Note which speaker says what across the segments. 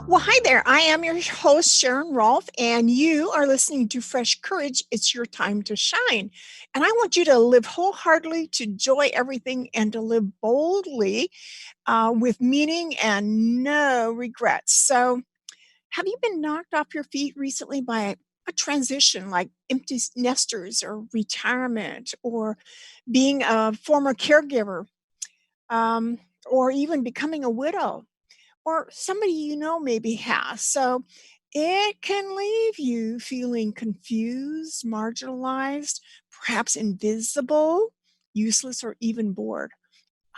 Speaker 1: Well, hi there. I am your host, Sharon Rolph, and you are listening to Fresh Courage. It's your time to shine. And I want you to live wholeheartedly, to enjoy everything, and to live boldly with meaning and no regrets. So, have you been knocked off your feet recently by a transition like empty nesters or retirement or being a former caregiver um, or even becoming a widow? Or somebody you know maybe has. So it can leave you feeling confused, marginalized, perhaps invisible, useless, or even bored.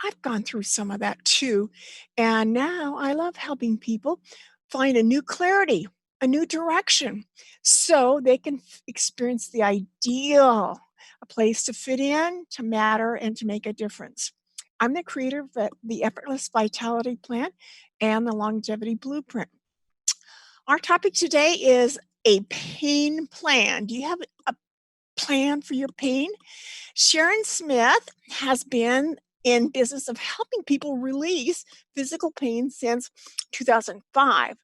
Speaker 1: I've gone through some of that too. And now I love helping people find a new clarity, a new direction, so they can experience the ideal, a place to fit in, to matter, and to make a difference. I'm the creator of the Effortless Vitality Plan and the Longevity Blueprint. Our topic today is a pain plan. Do you have a plan for your pain? Sharon Smith has been in business of helping people release physical pain since 2005.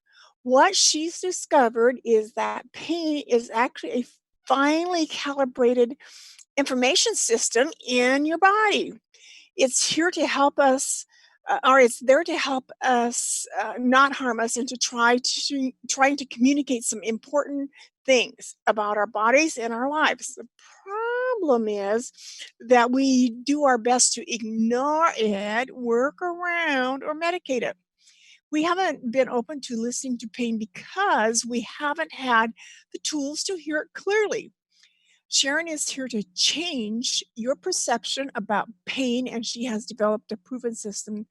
Speaker 1: What she's discovered is that pain is actually a finely calibrated information system in your body. It's here to help us, or it's there to help us not harm us, and to trying to communicate some important things about our bodies and our lives. The problem is that we do our best to ignore it, work around, or medicate it. We haven't been open to listening to pain because we haven't had the tools to hear it clearly. Sharon is here to change your perception about pain, and she has developed a proven system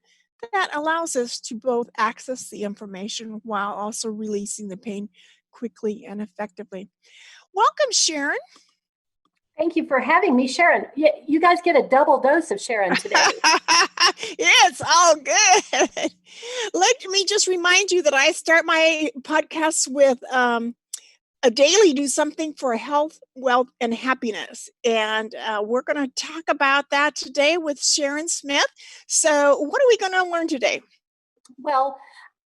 Speaker 1: that allows us to both access the information while also releasing the pain quickly and effectively. Welcome, Sharon.
Speaker 2: Thank you for having me, Sharon. You guys get a double dose of Sharon today.
Speaker 1: It's all good. Let me just remind you that I start my podcasts with a daily do something for health, wealth, and happiness. And we're going to talk about that today with Sharon Smith. So, what are we going to learn today?
Speaker 2: Well,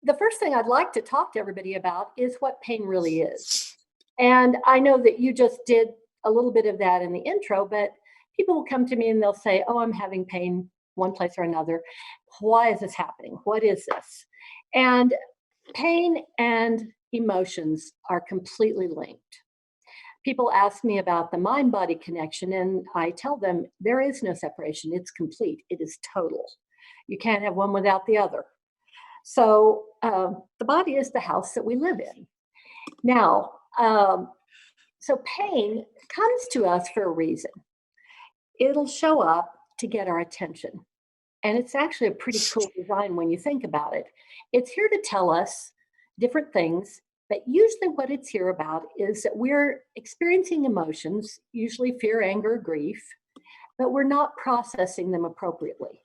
Speaker 2: the first thing I'd like to talk to everybody about is what pain really is. And I know that you just did a little bit of that in the intro, but people will come to me and they'll say, "Oh, I'm having pain one place or another. Why is this happening? What is this?" And pain and emotions are completely linked. People ask me about the mind body connection, and I tell them there is no separation. It's complete, it is total. You can't have one without the other. So, the body is the house that we live in. Now, so pain comes to us for a reason. It'll show up to get our attention. And it's actually a pretty cool design when you think about it. It's here to tell us different things, but usually what it's here about is that we're experiencing emotions, usually fear, anger, grief, but we're not processing them appropriately.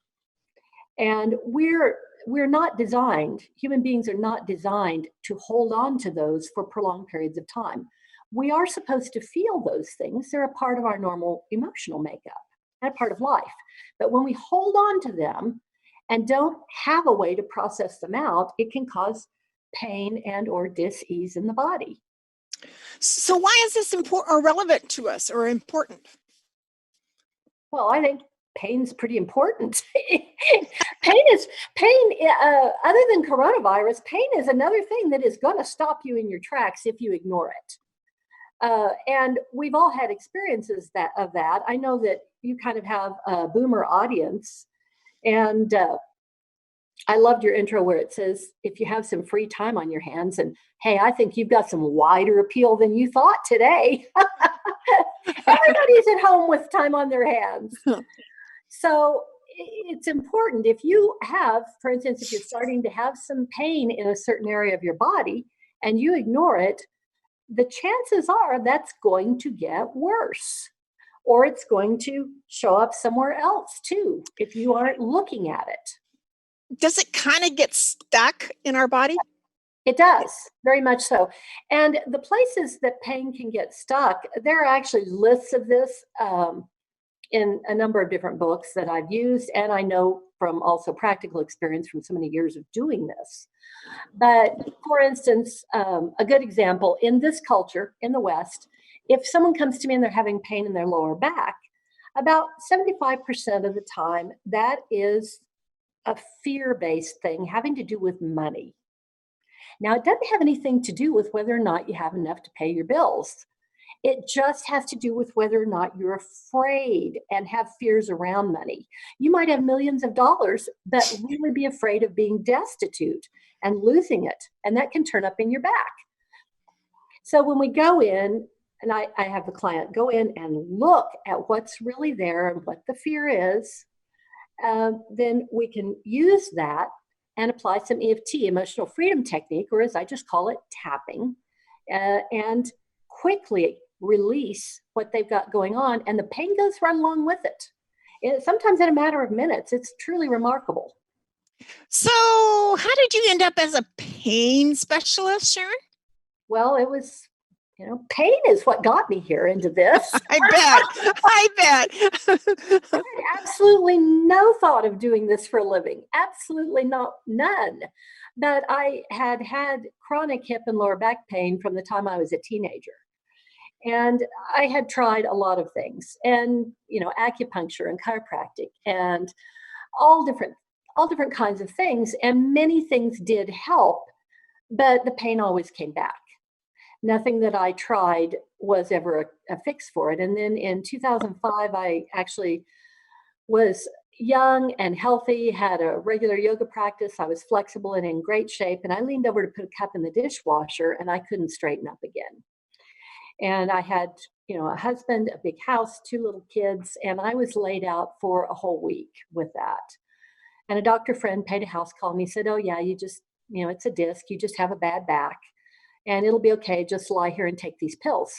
Speaker 2: And we're not designed, human beings are not designed to hold on to those for prolonged periods of time. We are supposed to feel those things. They're a part of our normal emotional makeup and a part of life. But when we hold on to them and don't have a way to process them out, it can cause pain and or dis-ease in the body.
Speaker 1: So, why is this important or relevant to us or important?
Speaker 2: Well, I think pain's pretty important. Other than coronavirus, pain is another thing that is going to stop you in your tracks if you ignore it. And we've all had experiences of that. I know that you kind of have a boomer audience, and I loved your intro where it says, if you have some free time on your hands, and hey, I think you've got some wider appeal than you thought today. Everybody's at home with time on their hands. So it's important. If you have, for instance, if you're starting to have some pain in a certain area of your body and you ignore it, the chances are that's going to get worse, or it's going to show up somewhere else too if you aren't looking at it.
Speaker 1: Does it kind of get stuck in our body?
Speaker 2: It does, very much so. And the places that pain can get stuck, there are actually lists of this in a number of different books that I've used, and I know from also practical experience from so many years of doing this. But for instance, a good example in this culture in the West, if someone comes to me and they're having pain in their lower back, about 75% of the time, that is a fear-based thing having to do with money. Now, it doesn't have anything to do with whether or not you have enough to pay your bills. It just has to do with whether or not you're afraid and have fears around money. You might have millions of dollars, but really be afraid of being destitute and losing it. And that can turn up in your back. So when we go in, and I have the client go in and look at what's really there and what the fear is, then we can use that and apply some EFT, emotional freedom technique, or as I just call it, tapping, and quickly release what they've got going on, and the pain goes right along with it. Sometimes in a matter of minutes. It's truly remarkable.
Speaker 1: So how did you end up as a pain specialist, Sharon?
Speaker 2: Well, it was, pain is what got me here into this.
Speaker 1: I bet.
Speaker 2: I had absolutely no thought of doing this for a living. Absolutely none. But I had chronic hip and lower back pain from the time I was a teenager. And I had tried a lot of things, and acupuncture and chiropractic and all different kinds of things, and many things did help, but the pain always came back. Nothing that I tried was ever a fix for it. And then in 2005, I actually was young and healthy, had a regular yoga practice. I was flexible and in great shape, and I leaned over to put a cup in the dishwasher, and I couldn't straighten up again. And I had, a husband, a big house, 2 little kids, and I was laid out for a whole week with that. And a doctor friend paid a house call and he said, "Oh yeah, you just, it's a disc. You just have a bad back and it'll be okay. Just lie here and take these pills."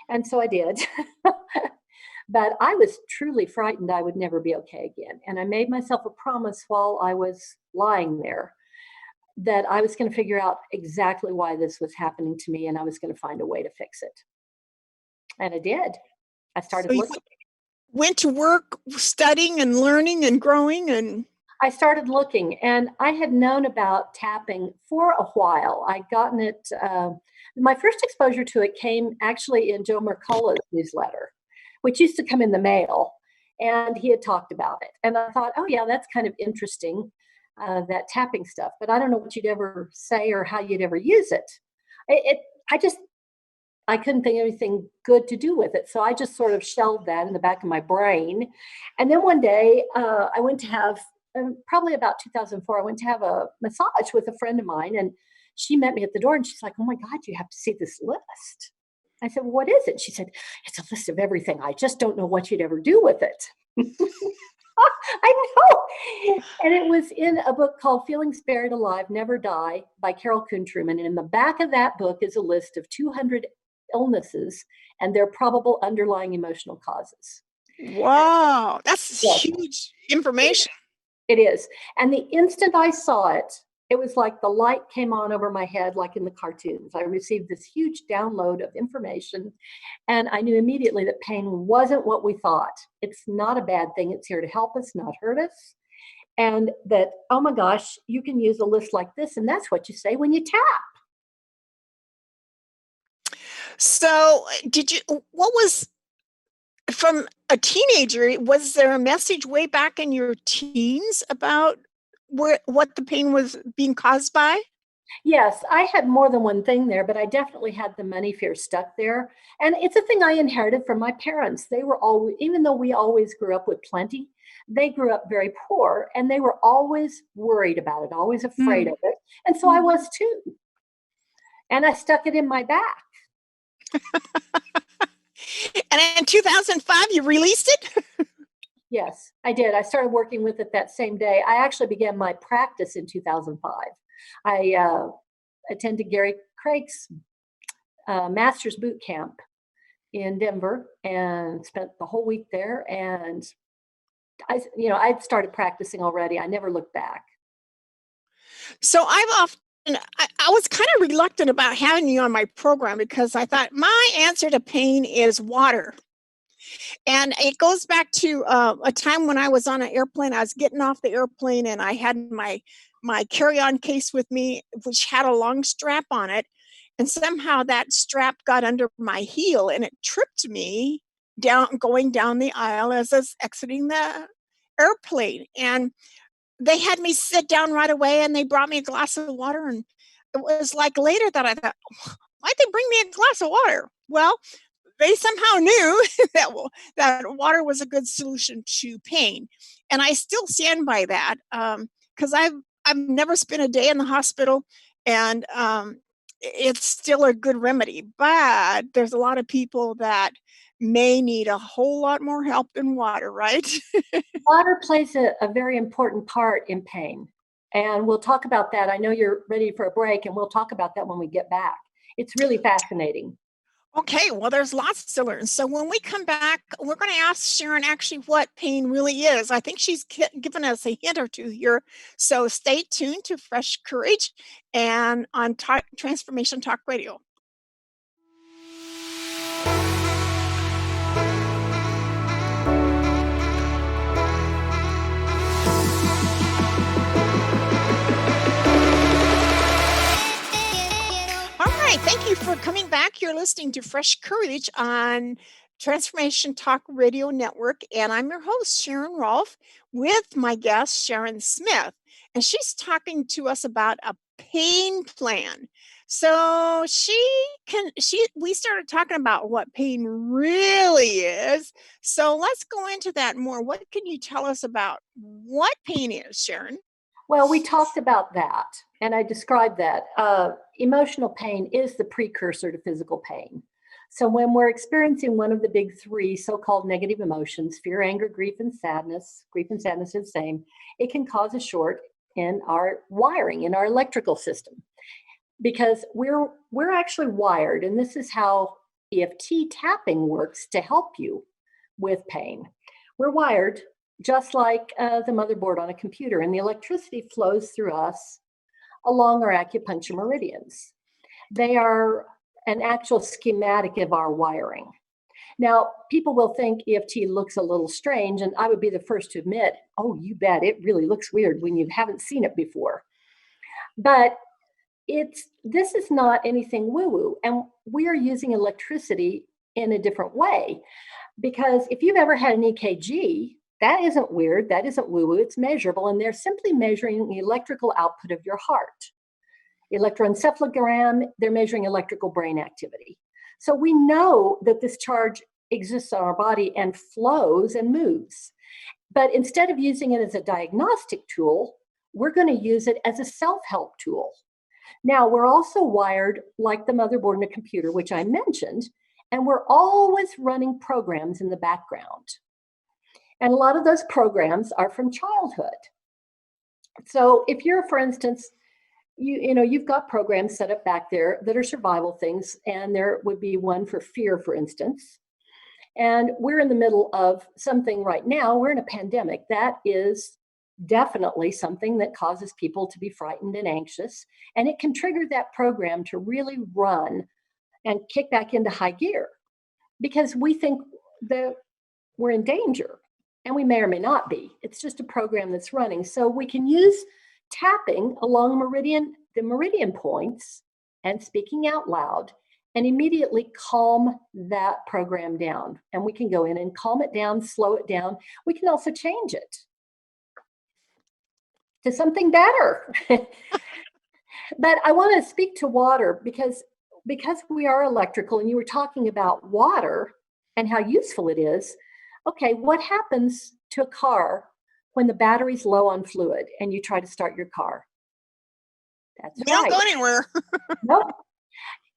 Speaker 2: And so I did. But I was truly frightened I would never be okay again. And I made myself a promise while I was lying there that I was going to figure out exactly why this was happening to me, and I was going to find a way to fix it. And I did. I started looking.
Speaker 1: Went to work studying and learning and growing, and
Speaker 2: I started looking, and I had known about tapping for a while. I'd gotten it. My first exposure to it came actually in Joe Mercola's newsletter, which used to come in the mail, and he had talked about it. And I thought, oh yeah, that's kind of interesting, that tapping stuff, but I don't know what you'd ever say or how you'd ever use it. I couldn't think of anything good to do with it. So I just sort of shelved that in the back of my brain. And then one day I went to have, probably about 2004, I went to have a massage with a friend of mine, and she met me at the door and she's like, "Oh my God, you have to see this list." I said, "Well, what is it?" She said, "It's a list of everything. I just don't know what you'd ever do with it." I know. And it was in a book called Feelings Buried Alive, Never Die by Carol Kuhn Truman. And in the back of that book is a list of 200 illnesses and their probable underlying emotional causes.
Speaker 1: Wow, that's huge information.
Speaker 2: It is. And the instant I saw it, it was like the light came on over my head, like in the cartoons. I received this huge download of information, and I knew immediately that pain wasn't what we thought. It's not a bad thing. It's here to help us, not hurt us. And that, oh my gosh, you can use a list like this, and that's what you say when you tap.
Speaker 1: So what was, from a teenager, was there a message way back in your teens about what the pain was being caused by?
Speaker 2: Yes, I had more than one thing there, but I definitely had the money fear stuck there. And it's a thing I inherited from my parents. They were always, even though we always grew up with plenty, they grew up very poor, and they were always worried about it, always afraid of it. And so I was too. And I stuck it in my back.
Speaker 1: And in 2005, you released it?
Speaker 2: Yes, I did. I started working with it that same day. I actually began my practice in 2005. I attended Gary Craig's master's boot camp in Denver and spent the whole week there. And I'd started practicing already. I never looked back.
Speaker 1: So I was kind of reluctant about having you on my program because I thought my answer to pain is water. And it goes back to a time when I was on an airplane. I was getting off the airplane and I had my carry-on case with me, which had a long strap on it. And somehow that strap got under my heel and it tripped me down going down the aisle as I was exiting the airplane. And they had me sit down right away and they brought me a glass of water. And it was like later that I thought, why'd they bring me a glass of water? Well, they somehow knew that water was a good solution to pain, and I still stand by that because I've never spent a day in the hospital, and it's still a good remedy. But there's a lot of people that may need a whole lot more help than water, right?
Speaker 2: Water plays a very important part in pain. And we'll talk about that. I know you're ready for a break, and we'll talk about that when we get back. It's really fascinating.
Speaker 1: Okay, well, there's lots to learn. So when we come back, we're going to ask Sharon actually what pain really is. I think she's given us a hint or two here. So stay tuned to Fresh Courage and on Transformation Talk Radio. All right, thank you for coming back. You're listening to Fresh Courage on Transformation Talk Radio Network, and I'm your host, Sharon Rolph, with my guest, Sharon Smith, and she's talking to us about a pain plan. So we started talking about what pain really is. So let's go into that more. What can you tell us about what pain is, Sharon?
Speaker 2: Well, we talked about that, and I described that. Emotional pain is the precursor to physical pain. So when we're experiencing one of the big three so-called negative emotions, fear, anger, grief, and sadness are the same, it can cause a short in our wiring, in our electrical system. Because we're actually wired, and this is how EFT tapping works to help you with pain. We're wired just like the motherboard on a computer, and the electricity flows through us along our acupuncture meridians. They are an actual schematic of our wiring. Now, people will think EFT looks a little strange, and I would be the first to admit, oh, you bet, it really looks weird when you haven't seen it before. But this is not anything woo-woo, and we are using electricity in a different way. Because if you've ever had an EKG, that isn't weird, that isn't woo-woo, it's measurable, and they're simply measuring the electrical output of your heart. Electroencephalogram, they're measuring electrical brain activity. So we know that this charge exists on our body and flows and moves. But instead of using it as a diagnostic tool, we're going to use it as a self-help tool. Now, we're also wired like the motherboard in a computer, which I mentioned, and we're always running programs in the background. And a lot of those programs are from childhood. So if you're, for instance, you've got programs set up back there that are survival things, and there would be one for fear, for instance. And we're in the middle of something right now. We're in a pandemic. That is definitely something that causes people to be frightened and anxious. And it can trigger that program to really run and kick back into high gear because we think that we're in danger. And we may or may not be. It's just a program that's running. So we can use tapping along the meridian points and speaking out loud and immediately calm that program down. And we can go in and calm it down, slow it down. We can also change it to something better. But I want to speak to water because we are electrical, and you were talking about water and how useful it is. Okay, what happens to a car when the battery's low on fluid and you try to start your car? That's
Speaker 1: We don't
Speaker 2: right.
Speaker 1: go anywhere.
Speaker 2: Nope.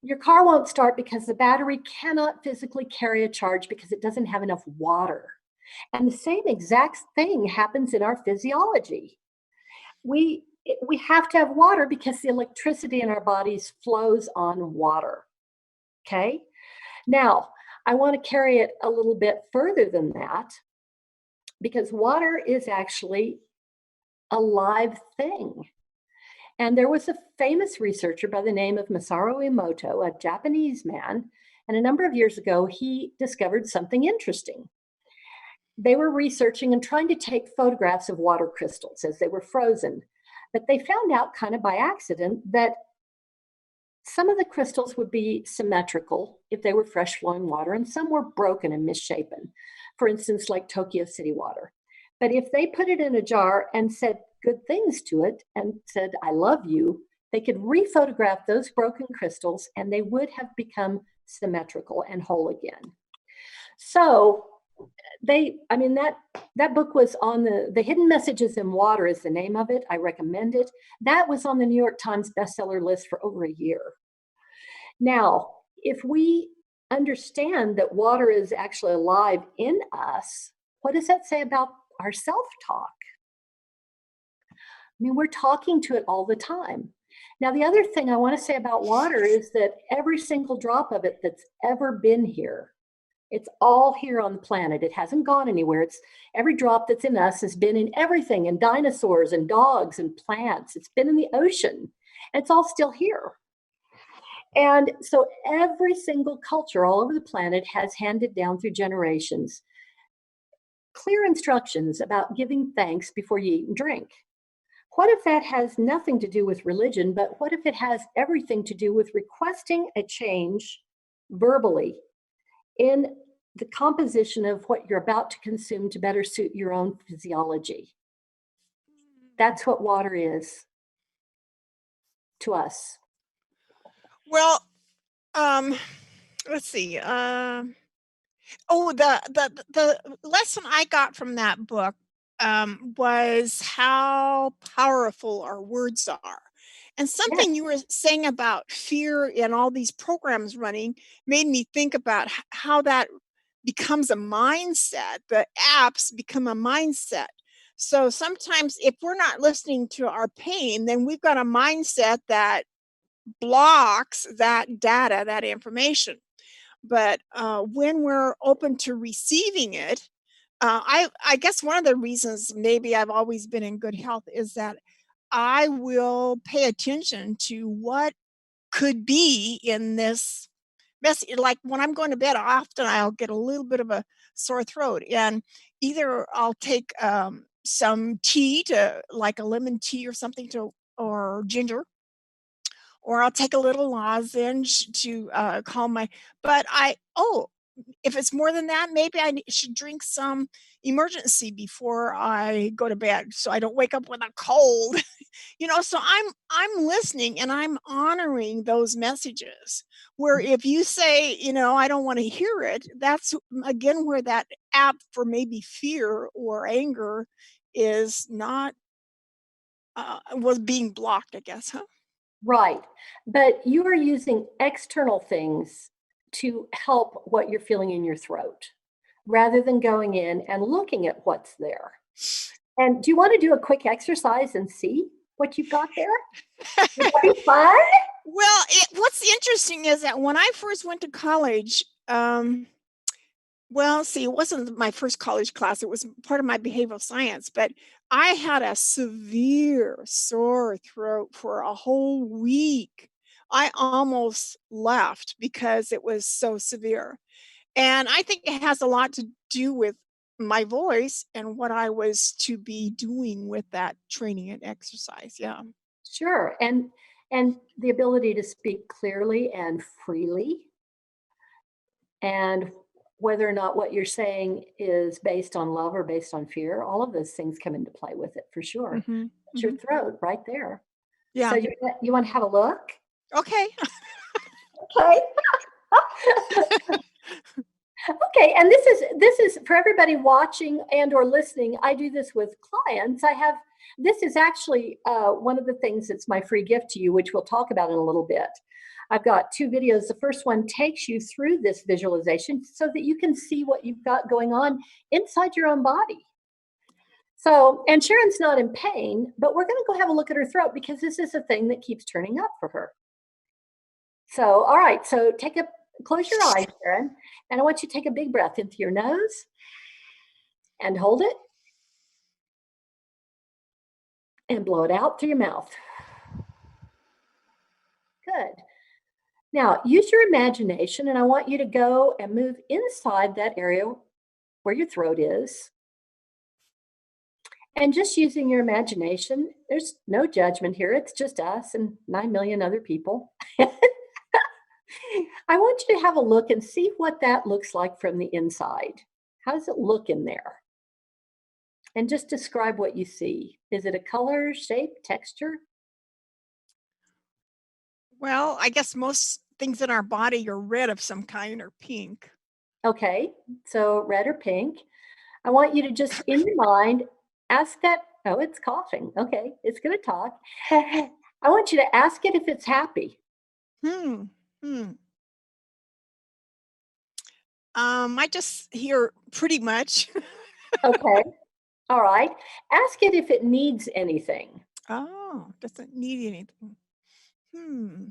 Speaker 2: Your car won't start because the battery cannot physically carry a charge because it doesn't have enough water. And the same exact thing happens in our physiology. We have to have water because the electricity in our bodies flows on water. Okay? Now, I want to carry it a little bit further than that because water is actually a live thing. And there was a famous researcher by the name of Masaru Emoto, a Japanese man, And a number of years ago, he discovered something interesting. They were researching and trying to take photographs of water crystals as they were frozen. But they found out kind of by accident that some of the crystals would be symmetrical if they were fresh flowing water, and some were broken and misshapen. For instance, like Tokyo City water. But if they put it in a jar and said good things to it and said, I love you, they could rephotograph those broken crystals and they would have become symmetrical and whole again. So that book was on the Hidden Messages in Water is the name of it. I recommend it. That was on the New York Times bestseller list for over a year. Now, if we understand that water is actually alive in us, what does that say about our self-talk? I mean, we're talking to it all the time. Now, the other thing I want to say about water is that every single drop of it that's ever been here, it's all here on the planet. It hasn't gone anywhere. It's every drop that's in us has been in everything, in dinosaurs and dogs and plants. It's been in the ocean. And it's all still here. And so every single culture all over the planet has handed down through generations clear instructions about giving thanks before you eat and drink. What if that has nothing to do with religion, but what if it has everything to do with requesting a change verbally in the composition of what you're about to consume to better suit your own physiology? That's what water is to us.
Speaker 1: Well, let's see. The lesson I got from that book was how powerful our words are. And something
Speaker 2: Yes.
Speaker 1: you were saying about fear and all these programs running made me think about how that becomes a mindset. The apps become a mindset. So sometimes if we're not listening to our pain, then we've got a mindset that blocks that data, that information. But when we're open to receiving it, I guess one of the reasons maybe I've always been in good health is that I will pay attention to what could be in this mess. Like when I'm going to bed, often I'll get a little bit of a sore throat, and either I'll take some tea to, like a lemon tea or something to, or ginger, or I'll take a little lozenge to calm my. But if it's more than that, maybe I should drink some emergency before I go to bed, so I don't wake up with a cold. So I'm listening and I'm honoring those messages. Where if you say, I don't want to hear it, that's again where that app for maybe fear or anger is not was being blocked, I guess, huh?
Speaker 2: Right. But you are using external things to help what you're feeling in your throat rather than going in and looking at what's there. And do you want to do a quick exercise and see what you've got there? Would that be fun?
Speaker 1: Well, what's interesting is that when I first went to college, well, see, it wasn't my first college class. It was part of my behavioral science, but I had a severe sore throat for a whole week. I almost left because it was so severe. And I think it has a lot to do with my voice and what I was to be doing with that training and exercise. Yeah.
Speaker 2: Sure. And the ability to speak clearly and freely, and whether or not what you're saying is based on love or based on fear, all of those things come into play with it for sure.
Speaker 1: Mhm.
Speaker 2: It's your
Speaker 1: Mhm.
Speaker 2: throat right there. So
Speaker 1: Yeah.
Speaker 2: you want to have a look?
Speaker 1: Okay.
Speaker 2: Okay. Okay, and this is for everybody watching and or listening. I do this with clients. This is actually one of the things that's my free gift to you, which we'll talk about in a little bit. I've got 2 videos. The first one takes you through this visualization so that you can see what you've got going on inside your own body. So, and Sharon's not in pain, but we're going to go have a look at her throat because this is a thing that keeps turning up for her. So, all right, so close your eyes, Sharon, and I want you to take a big breath into your nose and hold it and blow it out through your mouth. Good. Now, use your imagination, and I want you to go and move inside that area where your throat is. And just using your imagination, there's no judgment here. It's just us and 9 million other people. I want you to have a look and see what that looks like from the inside. How does it look in there? And just describe what you see. Is it a color, shape, texture?
Speaker 1: Well, I guess most things in our body are red of some kind or pink.
Speaker 2: Okay, so red or pink. I want you to just in your mind ask that. Oh, it's coughing. Okay, it's going to talk. I want you to ask it if it's happy.
Speaker 1: Hmm. Hmm. I just hear pretty much.
Speaker 2: Okay, all right. Ask it if it needs anything.
Speaker 1: Oh, doesn't need anything. Hmm.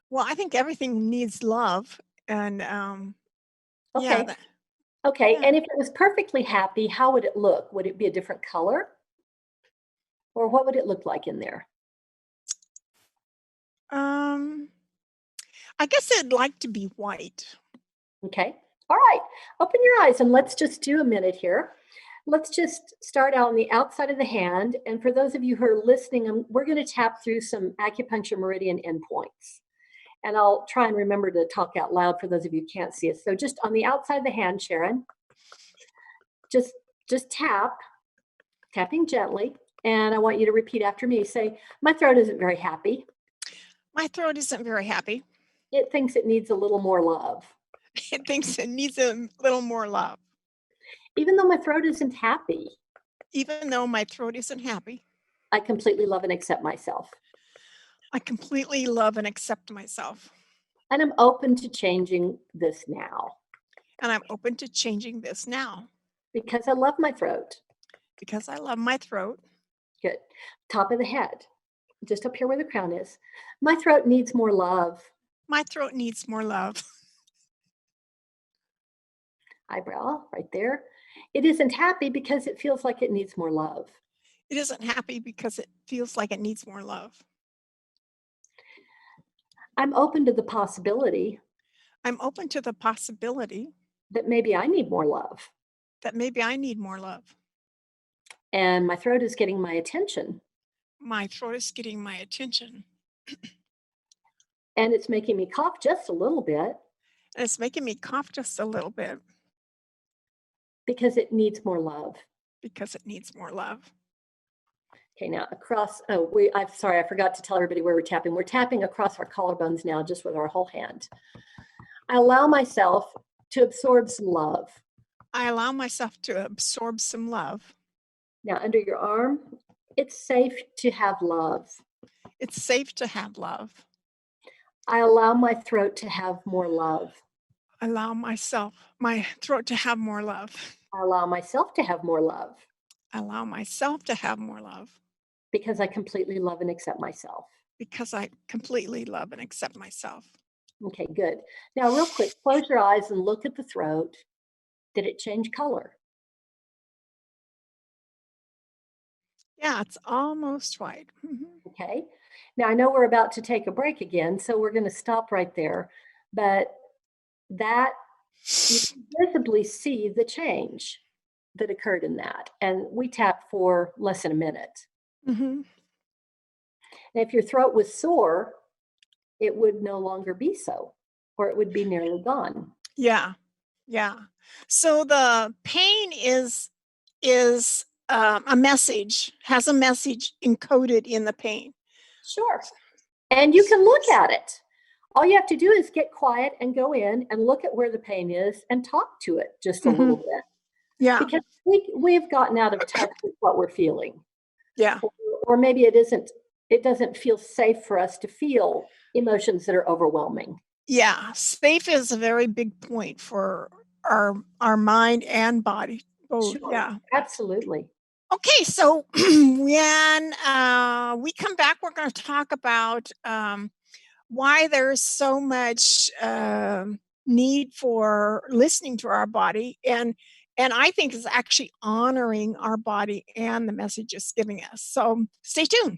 Speaker 1: Well, I think everything needs love, and yeah,
Speaker 2: Okay, okay.
Speaker 1: yeah.
Speaker 2: And if it was perfectly happy, how would it look? Would it be a different color? Or what would it look like in there?
Speaker 1: Um, I guess I'd like to be white.
Speaker 2: Okay. All right. Open your eyes and let's just do a minute here. Let's just start out on the outside of the hand. And for those of you who are listening, we're going to tap through some acupuncture meridian endpoints. And I'll try and remember to talk out loud for those of you who can't see us. So just on the outside of the hand, Sharon, just tapping gently. And I want you to repeat after me. Say, my throat isn't very happy.
Speaker 1: My throat isn't very happy.
Speaker 2: It thinks it needs a little more love.
Speaker 1: It thinks it needs a little more love.
Speaker 2: Even though my throat isn't happy,
Speaker 1: Even though my throat isn't happy,
Speaker 2: I completely love and accept myself.
Speaker 1: I completely love and accept myself.
Speaker 2: And I'm open to changing this now
Speaker 1: And I'm open to changing this now
Speaker 2: because I love my throat.
Speaker 1: because I love my throat.
Speaker 2: Good. Top of the head, just up here where the crown is. My throat needs more love.
Speaker 1: My throat needs more love.
Speaker 2: Eyebrow right there. It isn't happy because it feels like it needs more love.
Speaker 1: It isn't happy because it feels like it needs more love.
Speaker 2: I'm open to the possibility
Speaker 1: I'm open to the possibility
Speaker 2: that maybe I need more love.
Speaker 1: that maybe I need more love.
Speaker 2: And my throat is getting my attention.
Speaker 1: My throat is getting my attention.
Speaker 2: And it's making me cough just a little bit
Speaker 1: And it's making me cough just a little bit
Speaker 2: because it needs more love.
Speaker 1: because it needs more love.
Speaker 2: Okay, now across, I'm sorry, I forgot to tell everybody where we're tapping. We're tapping across our collarbones now, just with our whole hand. I allow myself to absorb some love.
Speaker 1: I allow myself to absorb some love.
Speaker 2: Now, under your arm, it's safe to have love.
Speaker 1: It's safe to have love.
Speaker 2: I allow my throat to have more love.
Speaker 1: Allow my throat to have more love.
Speaker 2: I allow myself to have more love
Speaker 1: Allow myself to have more love
Speaker 2: because I completely love and accept myself.
Speaker 1: because I completely love and accept myself.
Speaker 2: Okay, good. Now, real quick, close your eyes and look at the throat. Did it change color?
Speaker 1: Yeah, it's almost white.
Speaker 2: Okay. Now, I know we're about to take a break again, so we're going to stop right there. But that you can visibly see the change that occurred in that. And we tapped for less than a minute.
Speaker 1: Mhm.
Speaker 2: And if your throat was sore, it would no longer be so, or it would be nearly gone.
Speaker 1: Yeah, yeah. So the pain is a message, has a message encoded in the pain.
Speaker 2: Sure. And you can look at it. All you have to do is get quiet and go in and look at where the pain is and talk to it just a little
Speaker 1: Mhm.
Speaker 2: bit.
Speaker 1: Yeah,
Speaker 2: Because we've gotten out of touch with what we're feeling.
Speaker 1: yeah,
Speaker 2: Or maybe it doesn't feel safe for us to feel emotions that are overwhelming.
Speaker 1: yeah. Safe is a very big point for our mind and body both.
Speaker 2: Sure,
Speaker 1: Yeah.
Speaker 2: absolutely.
Speaker 1: Okay, so when we come back, we're going to talk about why there's so much need for listening to our body And I think it's actually honoring our body and the message it's giving us. So stay tuned.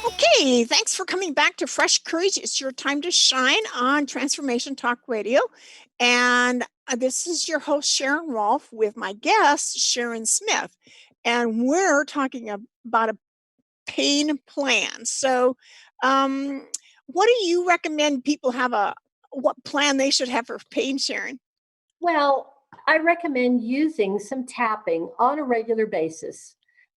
Speaker 1: Okay, thanks for coming back to Fresh Courage. It's your time to shine on Transformation Talk Radio. And this is your host, Sharon Rolph, with my guest, Sharon Smith. And we're talking about a pain plan. So, what do you recommend people have what plan they should have for pain, Sharon?
Speaker 2: Well, I recommend using some tapping on a regular basis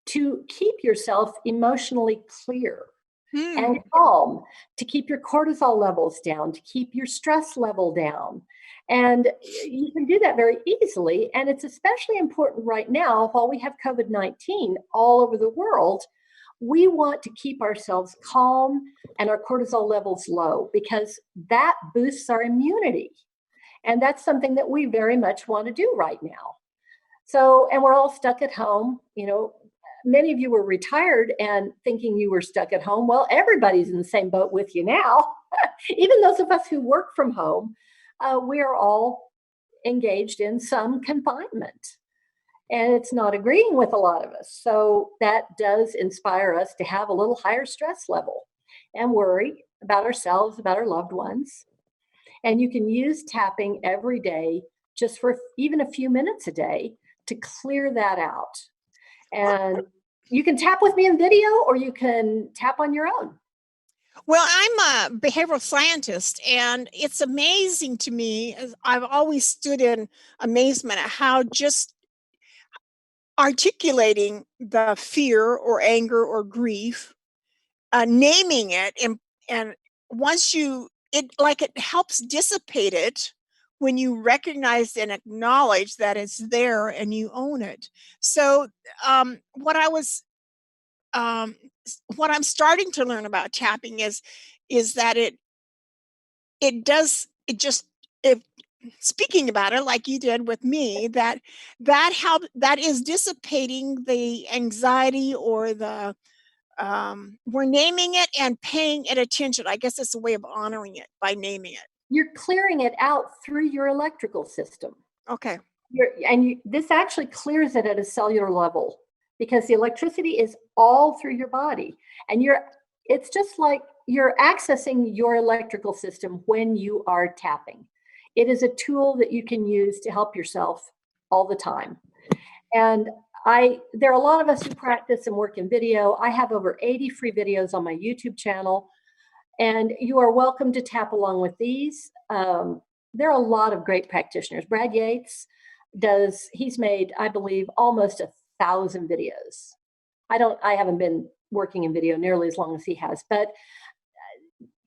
Speaker 2: to keep yourself emotionally clear and calm, to keep your cortisol levels down, to keep your stress level down. And you can do that very easily. And it's especially important right now while we have COVID-19 all over the world. We want to keep ourselves calm and our cortisol levels low because that boosts our immunity. And that's something that we very much want to do right now. So, and we're all stuck at home. Many of you were retired and thinking you were stuck at home. Well, everybody's in the same boat with you now. Even those of us who work from home, we are all engaged in some confinement. And it's not agreeing with a lot of us. So that does inspire us to have a little higher stress level and worry about ourselves, about our loved ones. And you can use tapping every day, just for even a few minutes a day, to clear that out. And you can tap with me in video, or you can tap on your own.
Speaker 1: Well, I'm a behavioral scientist, and it's amazing to me. I've always stood in amazement at how just articulating the fear or anger or grief, naming it, and once it helps dissipate it when you recognize and acknowledge that it's there and you own it. So what I'm starting to learn about tapping is that if speaking about it like you did with me, that is dissipating the anxiety or the we're naming it and paying it attention. I guess it's a way of honoring it by naming it.
Speaker 2: You're clearing it out through your electrical system.
Speaker 1: Okay.
Speaker 2: This actually clears it at a cellular level because the electricity is all through your body. And it's just like you're accessing your electrical system when you are tapping. It is a tool that you can use to help yourself all the time. And there are a lot of us who practice and work in video. I have over 80 free videos on my YouTube channel, and you are welcome to tap along with these. There are a lot of great practitioners. Brad Yates he's made, I believe, almost 1,000 videos. I haven't been working in video nearly as long as he has, but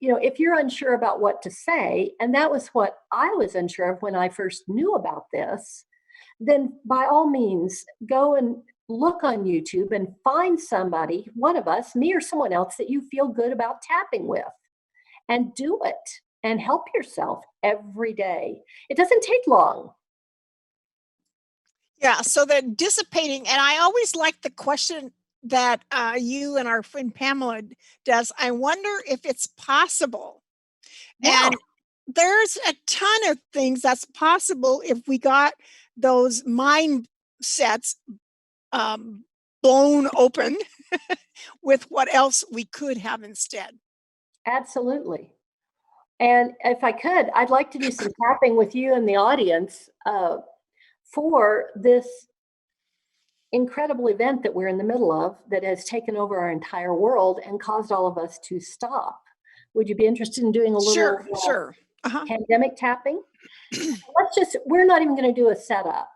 Speaker 2: if you're unsure about what to say, and that was what I was unsure of when I first knew about this, then by all means, go and look on YouTube and find somebody, one of us, me or someone else, that you feel good about tapping with, and do it and help yourself every day. It doesn't take long.
Speaker 1: Yeah, so the dissipating, and I always like the question that you and our friend Pamela does. I wonder if it's possible.
Speaker 2: Yeah.
Speaker 1: And there's a ton of things that's possible if we got those mindsets blown open with what else we could have instead.
Speaker 2: Absolutely. And if I could, I'd like to do some tapping with you in the audience for this incredible event that we're in the middle of that has taken over our entire world and caused all of us to stop. Would you be interested in doing a little
Speaker 1: Sure.
Speaker 2: pandemic tapping? We're not even going to do a setup.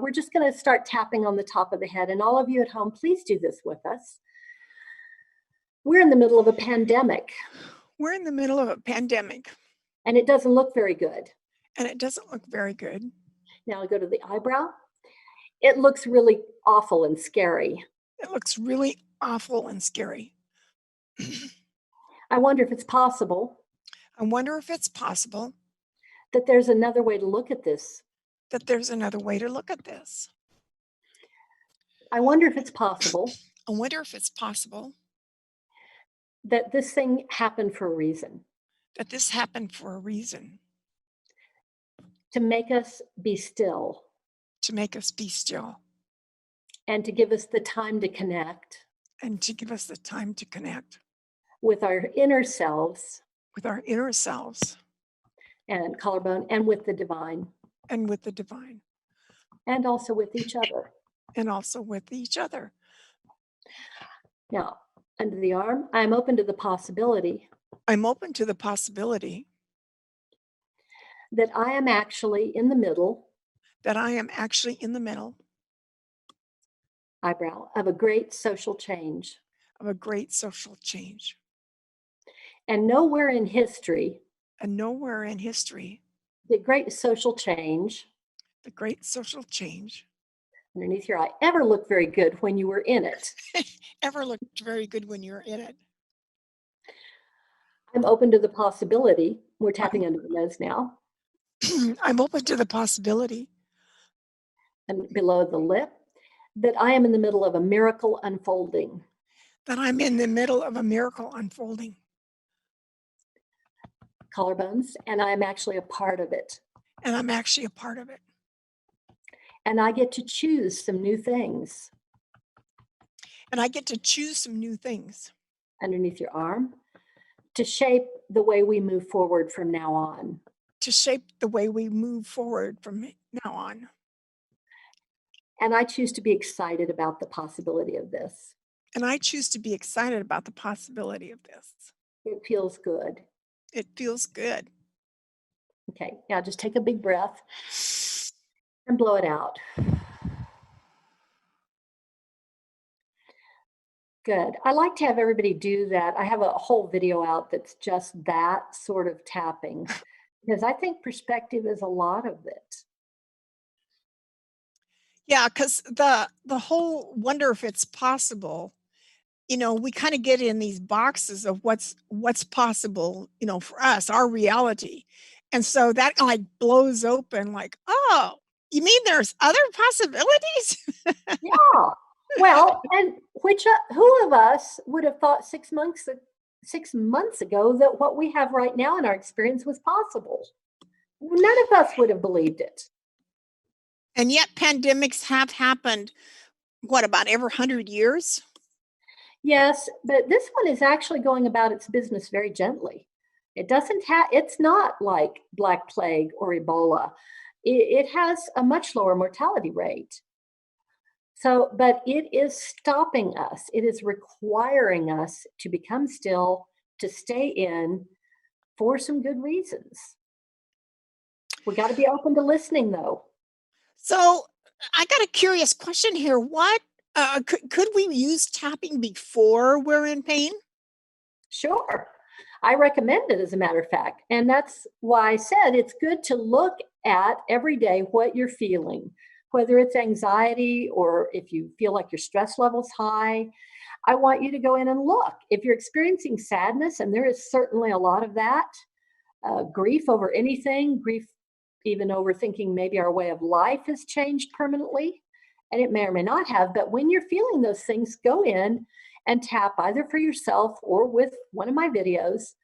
Speaker 2: We're just going to start tapping on the top of the head. And all of you at home, please do this with us. We're in the middle of a pandemic.
Speaker 1: We're in the middle of a pandemic.
Speaker 2: And it doesn't look very good. Now I go to the eyebrow. It looks really awful and scary.
Speaker 1: It looks really awful and scary.
Speaker 2: I wonder if it's possible. That there's another way to look at this. I wonder if it's possible
Speaker 1: I wonder if it's possible
Speaker 2: that this thing happened for a reason,
Speaker 1: that this happened for a reason,
Speaker 2: to make us be still
Speaker 1: to make us be still
Speaker 2: and to give us the time to connect
Speaker 1: and to give us the time to connect
Speaker 2: with our inner selves
Speaker 1: with our inner selves
Speaker 2: and collarbone and with the divine
Speaker 1: and with the divine
Speaker 2: and also with each other.
Speaker 1: and also with each other.
Speaker 2: Now, under the arm, I'm open to the possibility
Speaker 1: I'm open to the possibility
Speaker 2: that I am actually in the middle
Speaker 1: that I am actually in the middle
Speaker 2: eyebrow of a great social change.
Speaker 1: of a great social change.
Speaker 2: And nowhere in history
Speaker 1: And nowhere in history,
Speaker 2: did great social change
Speaker 1: the great social change
Speaker 2: underneath your eye ever look very good when you were in it.
Speaker 1: ever looked very good when you're in it.
Speaker 2: I'm open to the possibility, we're tapping
Speaker 1: I'm,
Speaker 2: under the nose now,
Speaker 1: I'm open to the possibility
Speaker 2: and below the lip, that I am in the middle of a miracle unfolding.
Speaker 1: that I'm in the middle of a miracle unfolding.
Speaker 2: Collarbones, and I am actually a part of it.
Speaker 1: And I'm actually a part of it.
Speaker 2: And I get to choose some new things.
Speaker 1: And I get to choose some new things
Speaker 2: Underneath your arm to shape the way we move forward from now on.
Speaker 1: to shape the way we move forward from now on.
Speaker 2: And I choose to be excited about the possibility of this.
Speaker 1: And I choose to be excited about the possibility of this.
Speaker 2: It feels good.
Speaker 1: It feels good.
Speaker 2: Okay, now just take a big breath and blow it out. Good. I like to have everybody do that. I have a whole video out that's just that sort of tapping because I think perspective is a lot of it.
Speaker 1: Yeah, because the whole wonder if it's possible, we kind of get in these boxes of what's possible, for us, our reality. And so that like blows open like, oh, you mean there's other possibilities?
Speaker 2: Yeah. Well, and who of us would have thought 6 months ago that what we have right now in our experience was possible? None of us would have believed it.
Speaker 1: And yet pandemics have happened, what, about every 100 years?
Speaker 2: Yes, but this one is actually going about its business very gently. It's not like Black Plague or Ebola. It has a much lower mortality rate. So, but it is stopping us. It is requiring us to become still, to stay in for some good reasons. We got to be open to listening, though.
Speaker 1: So I got a curious question here. What could we use tapping before we're in pain?
Speaker 2: Sure. I recommend it, as a matter of fact. And that's why I said it's good to look at every day what you're feeling, whether it's anxiety or if you feel like your stress level's high. I want you to go in and look. If you're experiencing sadness, and there is certainly a lot of that, grief over anything, grief even over thinking maybe our way of life has changed permanently, and it may or may not have. But when you're feeling those things, go in and tap either for yourself or with one of my videos,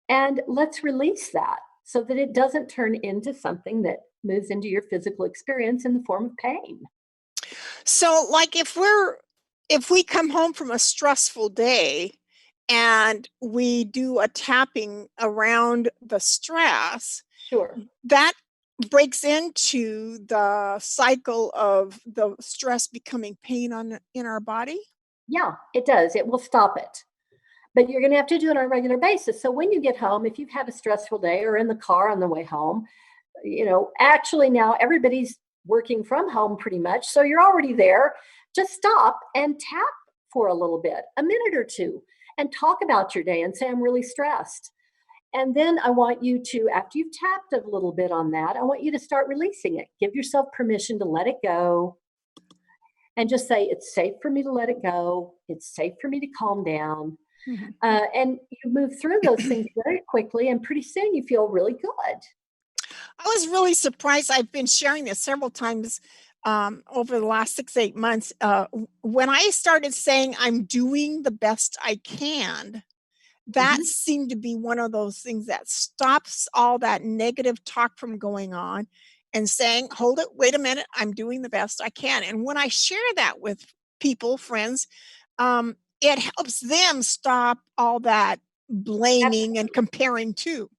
Speaker 2: and let's release that so that it doesn't turn into something that moves into your physical experience in the form of pain.
Speaker 1: So like if we come home from a stressful day and we do a tapping around the stress,
Speaker 2: Sure.
Speaker 1: that breaks into the cycle of the stress becoming pain in our body.
Speaker 2: Yeah, it does. It will stop it. But you're going to have to do it on a regular basis. So when you get home, if you've had a stressful day or in the car on the way home, actually now everybody's working from home pretty much. So you're already there. Just stop and tap for a little bit, a minute or two, and talk about your day and say, I'm really stressed. And then I want you to, after you've tapped a little bit on that, I want you to start releasing it. Give yourself permission to let it go and just say, it's safe for me to let it go. It's safe for me to calm down.
Speaker 1: Mm-hmm.
Speaker 2: And you move through those things very quickly, and pretty soon you feel really good.
Speaker 1: I was really surprised. I've been sharing this several times over the last 6, 8 months. When I started saying I'm doing the best I can, that
Speaker 2: Mhm.
Speaker 1: seemed to be one of those things that stops all that negative talk from going on and saying, hold it, wait a minute, I'm doing the best I can. And when I share that with people, friends, it helps them stop all that blaming and comparing too.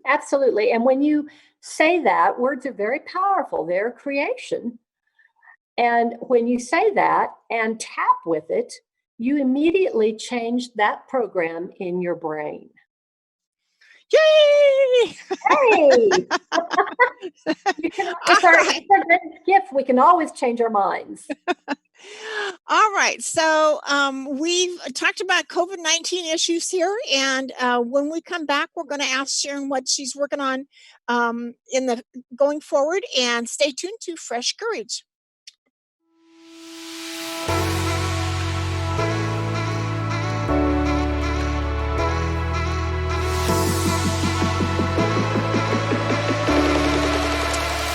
Speaker 2: Absolutely. And when you say that, words are very powerful. They're creation. And when you say that and tap with it, you immediately change that program in your brain.
Speaker 1: Yay!
Speaker 2: Hey, you can,
Speaker 1: All right.
Speaker 2: it's our greatest gift. We can always change our minds.
Speaker 1: All right. So we've talked about COVID-19 issues here. And when we come back, we're going to ask Sharon what she's working on in the going forward. And stay tuned to Fresh Courage.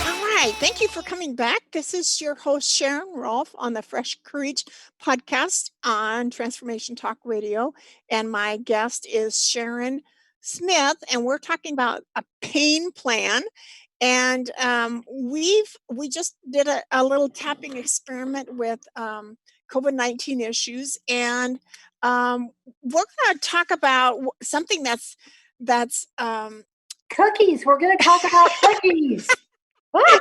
Speaker 1: All right. Thank you for coming back. This is your host, Sharon Rolph, on the Fresh Courage podcast on Transformation Talk Radio. And my guest is Sharon Smith. And we're talking about a pain plan. And we just did a little tapping experiment with COVID-19 issues. And we're going to talk about something that's
Speaker 2: Cookies. We're going to talk about cookies.
Speaker 1: I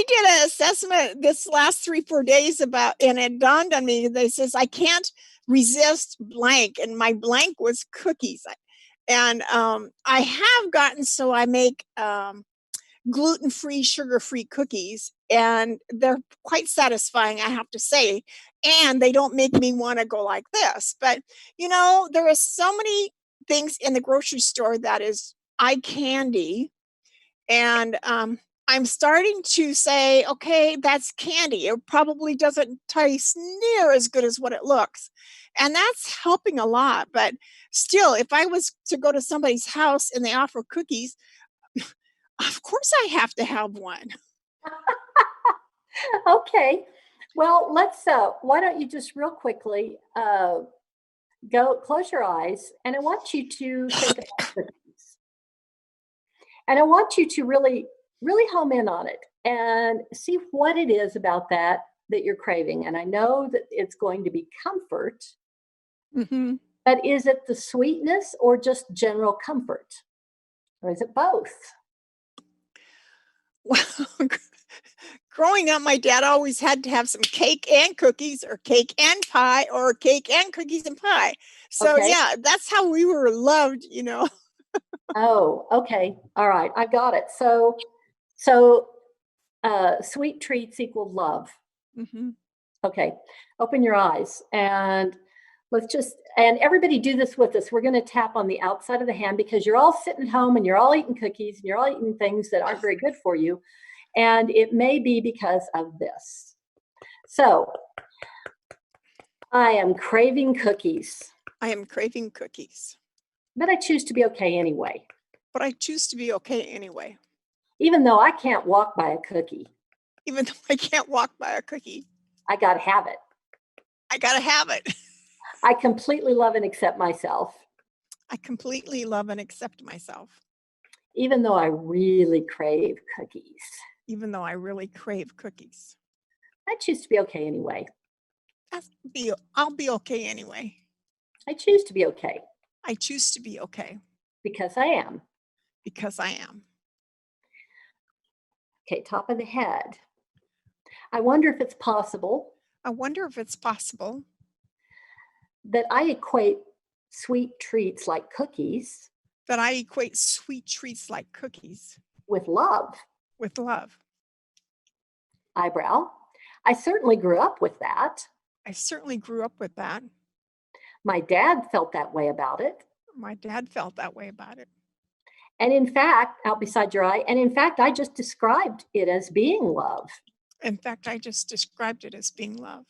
Speaker 1: did an assessment this last 3, 4 days about, and it dawned on me. They says I can't resist blank, and my blank was cookies. And I have gotten so I make gluten-free, sugar-free cookies, and they're quite satisfying, I have to say. And they don't make me want to go like this. But there are so many things in the grocery store that is eye candy, and I'm starting to say, okay, that's candy. It probably doesn't taste near as good as what it looks. And that's helping a lot. But still, if I was to go to somebody's house and they offer cookies, of course I have to have one.
Speaker 2: Okay. Well, why don't you just real quickly close your eyes, and I want you to think about cookies. And I want you to really, really home in on it and see what it is about that you're craving. And I know that it's going to be comfort,
Speaker 1: Mm-hmm.
Speaker 2: but is it the sweetness or just general comfort? Or is it both?
Speaker 1: Well, growing up, my dad always had to have some cake and cookies, or cake and pie, or cake and cookies and pie. So
Speaker 2: Okay.
Speaker 1: yeah, that's how we were loved.
Speaker 2: Oh, okay. All right. I got it. So sweet treats equal love.
Speaker 1: Mm-hmm.
Speaker 2: Okay. Open your eyes and and everybody do this with us. We're going to tap on the outside of the hand because you're all sitting home and you're all eating cookies and you're all eating things that aren't very good for you. And it may be because of this. So I am craving cookies,
Speaker 1: I am craving cookies,
Speaker 2: but I choose to be okay anyway.
Speaker 1: but I choose to be okay anyway,
Speaker 2: Even though I can't walk by a cookie,
Speaker 1: even though I can't walk by a cookie.
Speaker 2: I got to have it.
Speaker 1: I gotta have it.
Speaker 2: I completely love and accept myself,
Speaker 1: I completely love and accept myself,
Speaker 2: even though I really crave cookies.
Speaker 1: even though I really crave cookies.
Speaker 2: I choose to be okay anyway.
Speaker 1: I'll be okay anyway.
Speaker 2: I choose to be okay
Speaker 1: I choose to be okay
Speaker 2: because I am.
Speaker 1: because I am.
Speaker 2: Okay, top of the head. I wonder if it's possible
Speaker 1: I wonder if it's possible
Speaker 2: that I equate sweet treats like cookies
Speaker 1: that I equate sweet treats like cookies
Speaker 2: with love.
Speaker 1: with love.
Speaker 2: Eyebrow. I certainly grew up with that.
Speaker 1: I certainly grew up with that.
Speaker 2: My dad felt that way about it.
Speaker 1: My dad felt that way about it.
Speaker 2: And in fact, out beside your eye, and in fact, I just described it as being love
Speaker 1: In fact, I just described it as being love.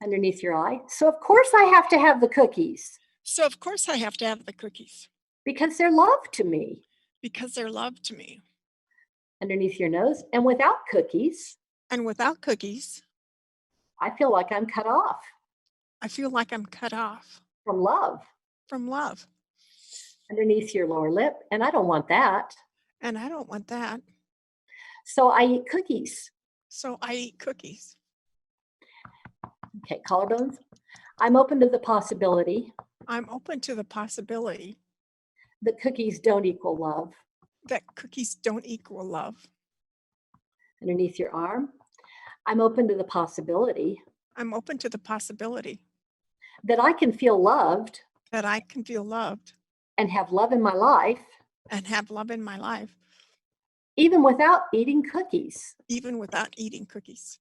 Speaker 2: underneath your eye. So, of course, I have to have the cookies
Speaker 1: So of course I have to have the cookies
Speaker 2: because they're love to me.
Speaker 1: because they're love to me.
Speaker 2: underneath your nose. And without cookies,
Speaker 1: And without cookies,
Speaker 2: I feel like I'm cut off
Speaker 1: I feel like I'm cut off
Speaker 2: from love.
Speaker 1: from love.
Speaker 2: Underneath your lower lip, and I don't want that.
Speaker 1: And I don't want that.
Speaker 2: So I eat cookies.
Speaker 1: So I eat cookies.
Speaker 2: Okay, collarbones. I'm open to the possibility
Speaker 1: I'm open to the possibility
Speaker 2: that cookies don't equal love.
Speaker 1: that cookies don't equal love.
Speaker 2: Underneath your arm, I'm open to the possibility
Speaker 1: I'm open to the possibility
Speaker 2: that I can feel loved
Speaker 1: that I can feel loved
Speaker 2: and have love in my life,
Speaker 1: and have love in my life,
Speaker 2: even without eating cookies.
Speaker 1: even without eating cookies,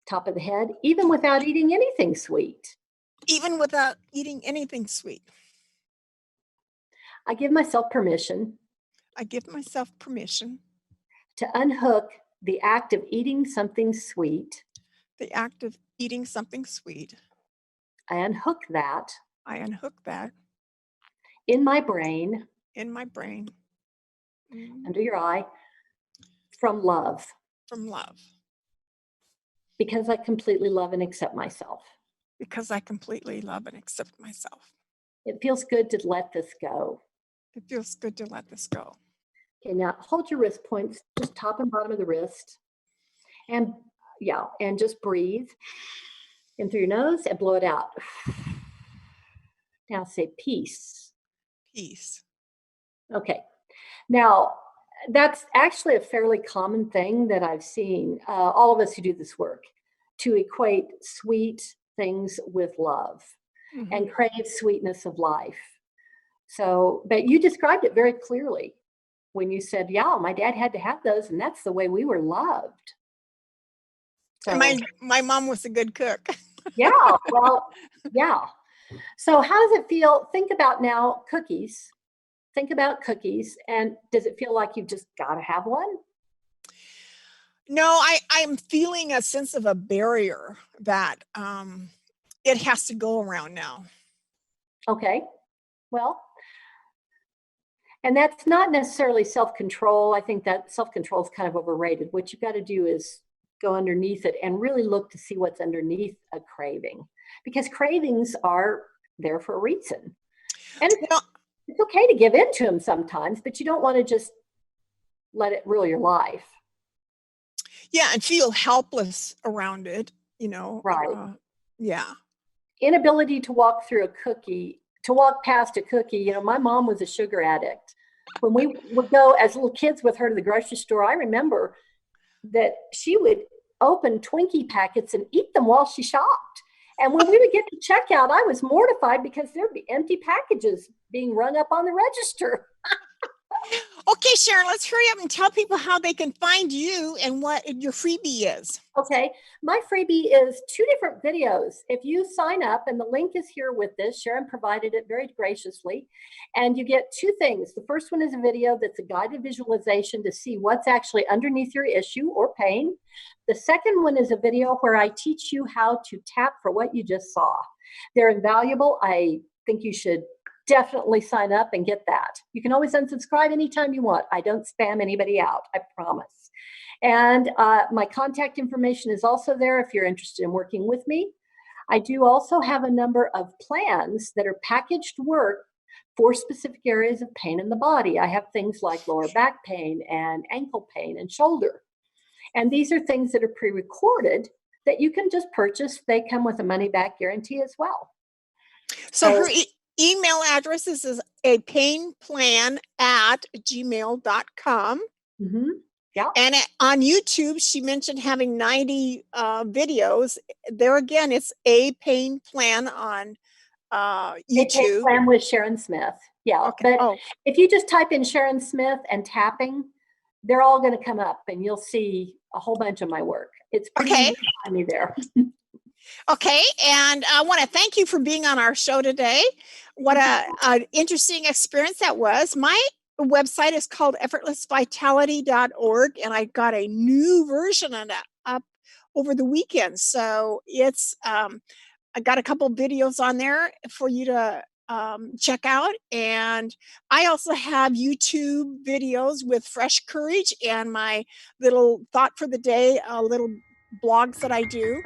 Speaker 2: Top of the head, even without eating anything sweet.
Speaker 1: even without eating anything sweet.
Speaker 2: I give myself permission
Speaker 1: I give myself permission,
Speaker 2: to unhook the act of eating something sweet.
Speaker 1: the act of eating something sweet.
Speaker 2: I unhook that
Speaker 1: I unhook that
Speaker 2: in my brain,
Speaker 1: in my brain
Speaker 2: under your eye, from love,
Speaker 1: from love,
Speaker 2: because I completely love and accept myself.
Speaker 1: because I completely love and accept myself.
Speaker 2: It feels good to let this go.
Speaker 1: It feels good to let this go.
Speaker 2: Okay, now hold your wrist points, just top and bottom of the wrist. And yeah, and just breathe in through your nose and blow it out. Now say peace.
Speaker 1: Peace.
Speaker 2: Okay. Now, that's actually a fairly common thing that I've seen, all of us who do this work, to equate sweet things with love and crave sweetness of life. So, but you described it very clearly when you said, yeah, my dad had to have those, and that's the way we were loved. So,
Speaker 1: And my mom was a good cook.
Speaker 2: yeah, well, yeah. So how does it feel? Think about now cookies. Think about cookies. And does it feel like you've just got to have one?
Speaker 1: No, I'm feeling a sense of a barrier that it has to go around now.
Speaker 2: Okay. Well, and that's not necessarily self-control. I think that self-control is kind of overrated. What you've got to do is go underneath it and really look to see what's underneath a craving, because cravings are there for a reason. And it's okay to give in to them sometimes, but you don't want to just let it rule your life.
Speaker 1: Yeah, and feel helpless around it,
Speaker 2: Right.
Speaker 1: Yeah.
Speaker 2: Inability to walk through a cookie, to walk past a cookie. My mom was a sugar addict. When we would go as little kids with her to the grocery store, I remember that she would open Twinkie packets and eat them while she shopped. And when we would get to checkout, I was mortified because there'd be empty packages being rung up on the register.
Speaker 1: Okay, Sharon, let's hurry up and tell people how they can find you and what your freebie is.
Speaker 2: Okay, my freebie is 2 different videos. If you sign up, and the link is here with this, Sharon provided it very graciously, and you get 2 things. The first one is a video that's a guided visualization to see what's actually underneath your issue or pain. The second one is a video where I teach you how to tap for what you just saw. They're invaluable. I think you should definitely sign up and get that. You can always unsubscribe anytime you want. I don't spam anybody out, I promise. And my contact information is also there if you're interested in working with me. I do also have a number of plans that are packaged work for specific areas of pain in the body. I have things like lower back pain and ankle pain and shoulder. And these are things that are pre-recorded that you can just purchase. They come with a money-back guarantee as well.
Speaker 1: So her email address is a painplan@gmail.com.
Speaker 2: Mm-hmm. Yeah.
Speaker 1: And on YouTube, she mentioned having 90 videos. There again, it's a pain plan on YouTube.
Speaker 2: A pain plan with Sharon Smith. Yeah. Okay. But if you just type in Sharon Smith and tapping, they're all going to come up and you'll see a whole bunch of my work. It's pretty easy to find me there.
Speaker 1: Okay, and I want to thank you for being on our show today. What an interesting experience that was. My website is called effortlessvitality.org, and I got a new version of that up over the weekend. So it's I got a couple videos on there for you to check out. And I also have YouTube videos with Fresh Courage and my little thought for the day, little blogs that I do.